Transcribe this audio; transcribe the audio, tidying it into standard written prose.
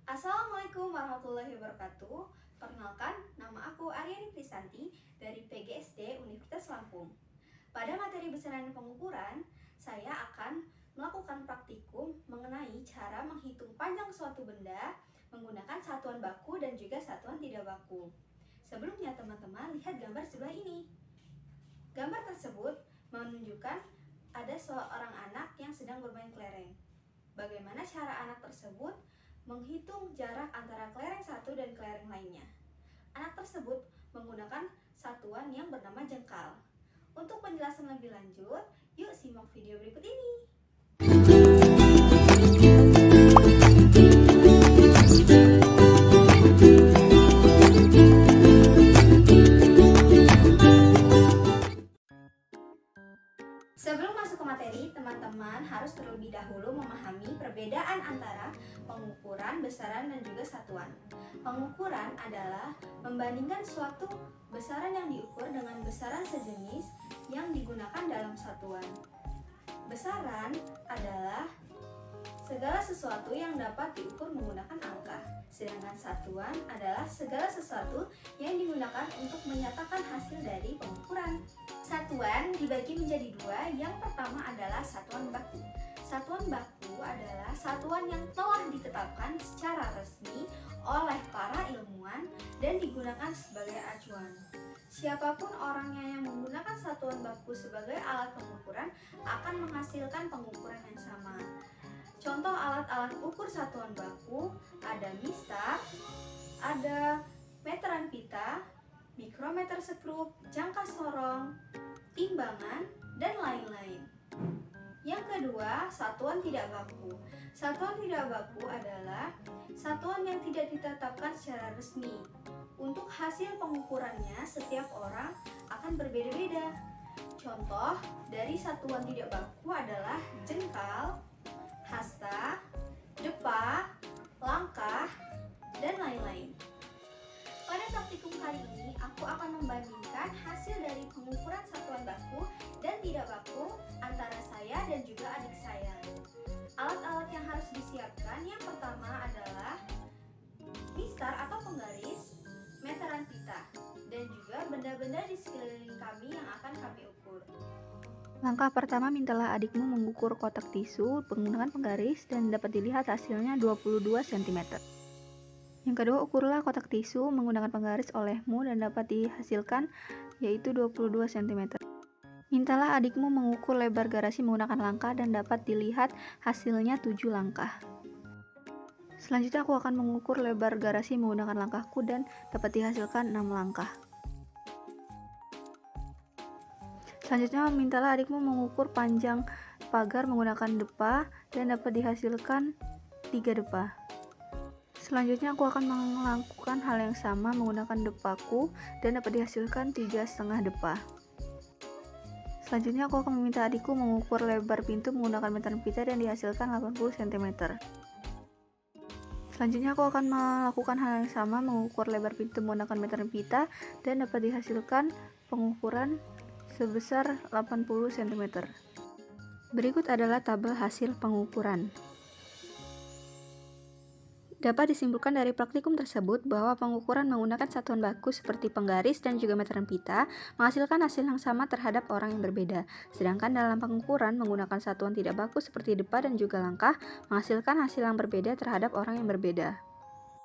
Assalamualaikum warahmatullahi wabarakatuh. Perkenalkan, nama aku Aryani Krisanti dari PGSD Universitas Lampung. Pada materi besaran pengukuran, saya akan melakukan praktikum mengenai cara menghitung panjang suatu benda menggunakan satuan baku dan juga satuan tidak baku. Sebelumnya teman-teman lihat gambar sebelah ini. Gambar tersebut menunjukkan ada seorang anak yang sedang bermain kelereng. Bagaimana cara anak tersebut menghitung jarak antara kelereng satu dan kelereng lainnya? Anak tersebut menggunakan satuan yang bernama jengkal. Untuk penjelasan lebih lanjut, yuk simak video berikut ini. Sebelum masuk ke materi, teman-teman harus terlebih dahulu memahami perbedaan antara pengukuran, besaran, dan juga satuan. Pengukuran adalah membandingkan suatu besaran yang diukur dengan besaran sejenis yang digunakan dalam satuan. Besaran adalah segala sesuatu yang dapat diukur menggunakan angka, sedangkan satuan adalah segala sesuatu yang digunakan untuk menyatakan hasil dari pengukuran. Satuan dibagi menjadi dua. Yang pertama adalah satuan baku. Satuan baku adalah satuan yang telah ditetapkan secara resmi oleh para ilmuwan dan digunakan sebagai acuan. Siapapun orangnya yang menggunakan satuan baku sebagai alat pengukuran akan menghasilkan pengukuran yang sama. Contoh alat-alat ukur satuan baku ada mistar, ada meteran pita, mikrometer skrup, jangka sorong, timbangan, dan lain-lain. Yang kedua, satuan tidak baku. Satuan tidak baku adalah satuan yang tidak ditetapkan secara resmi. Untuk hasil pengukurannya, setiap orang akan berbeda-beda. Contoh dari satuan tidak baku adalah jengkal, hasta, depa, langkah, dan lain-lain. Pada praktikum kali ini, aku akan membandingkan hasil dari pengukuran satuan baku dan tidak baku antara saya dan juga adik saya. Alat-alat yang harus disiapkan yang pertama adalah mistar atau penggaris, meteran pita, dan juga benda-benda di sekeliling kami yang akan kami ukur. Langkah pertama, mintalah adikmu mengukur kotak tisu menggunakan penggaris dan dapat dilihat hasilnya 22 cm. Yang kedua, ukurlah kotak tisu menggunakan penggaris olehmu dan dapat dihasilkan yaitu 22 cm. Mintalah adikmu mengukur lebar garasi menggunakan langkah dan dapat dilihat hasilnya 7 langkah. Selanjutnya aku akan mengukur lebar garasi menggunakan langkahku dan dapat dihasilkan 6 langkah. Selanjutnya, mintalah adikmu mengukur panjang pagar menggunakan depa dan dapat dihasilkan 3 depa. Selanjutnya aku akan melakukan hal yang sama menggunakan depaku dan dapat dihasilkan 3,5 depa. Selanjutnya aku akan meminta adikku mengukur lebar pintu menggunakan meteran pita dan dihasilkan 80 cm. Selanjutnya aku akan melakukan hal yang sama mengukur lebar pintu menggunakan meteran pita dan dapat dihasilkan pengukuran sebesar 80 cm. Berikut adalah tabel hasil pengukuran. Dapat disimpulkan dari praktikum tersebut bahwa pengukuran menggunakan satuan baku seperti penggaris dan juga meteran pita menghasilkan hasil yang sama terhadap orang yang berbeda. Sedangkan dalam pengukuran menggunakan satuan tidak baku seperti depa dan juga langkah menghasilkan hasil yang berbeda terhadap orang yang berbeda.